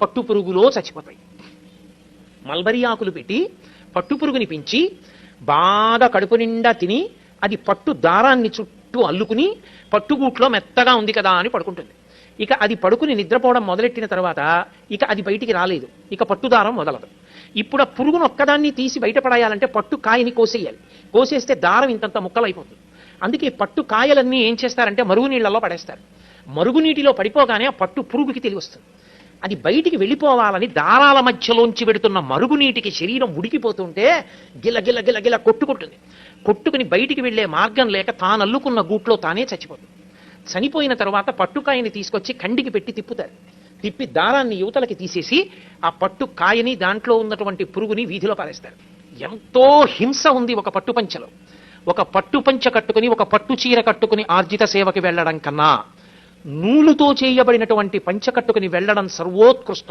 పట్టు పురుగులో చచ్చిపోతాయి. మల్బరీ ఆకులు పెట్టి పట్టు పురుగుని పెంచి బాగా కడుపు నిండా తిని అది పట్టు దారాన్ని చుట్టూ అల్లుకుని పట్టుగూట్లో మెత్తగా ఉంది కదా అని పడుకుంటుంది. ఇక అది పడుకుని నిద్రపోవడం మొదలెట్టిన తర్వాత ఇక అది బయటికి రాలేదు, ఇక పట్టుదారం మొదలదు. ఇప్పుడు ఆ పురుగును ఒక్కదాన్ని తీసి బయటపడాయాలంటే పట్టు కాయని కోసేయాలి. కోసేస్తే దారం ఇంతంత ముక్కలైపోతుంది. అందుకే పట్టు కాయలన్నీ ఏం చేస్తారంటే మరుగునీళ్లలో పడేస్తారు. మరుగునీటిలో పడిపోగానే ఆ పట్టు పురుగుకి తెలివి వస్తుంది. అది బయటికి వెళ్ళిపోవాలని దారాల మధ్యలోంచి పెడుతున్న మరుగునీటికి శరీరం ఉడికిపోతుంటే గిల గిల గిల గిల కొట్టుకుంటుంది. కొట్టుకుని బయటికి వెళ్లే మార్గం లేక తాను అల్లుకున్న గూట్లో తానే చచ్చిపోతుంది. చనిపోయిన తర్వాత పట్టుకాయని తీసుకొచ్చి కండికి పెట్టి తిప్పుతారు. తిప్పి దారాన్ని యువతలకి తీసేసి ఆ పట్టు కాయని దాంట్లో ఉన్నటువంటి పురుగుని వీధిలో పారేస్తారు. ఎంతో హింస ఉంది ఒక పట్టుపంచలో. ఒక పట్టుపంచ కట్టుకుని ఒక పట్టు చీర కట్టుకుని ఆర్జిత సేవకి వెళ్లడం కన్నా నూలుతో చేయబడినటువంటి పంచ కట్టుకుని వెళ్లడం సర్వోత్కృష్టం.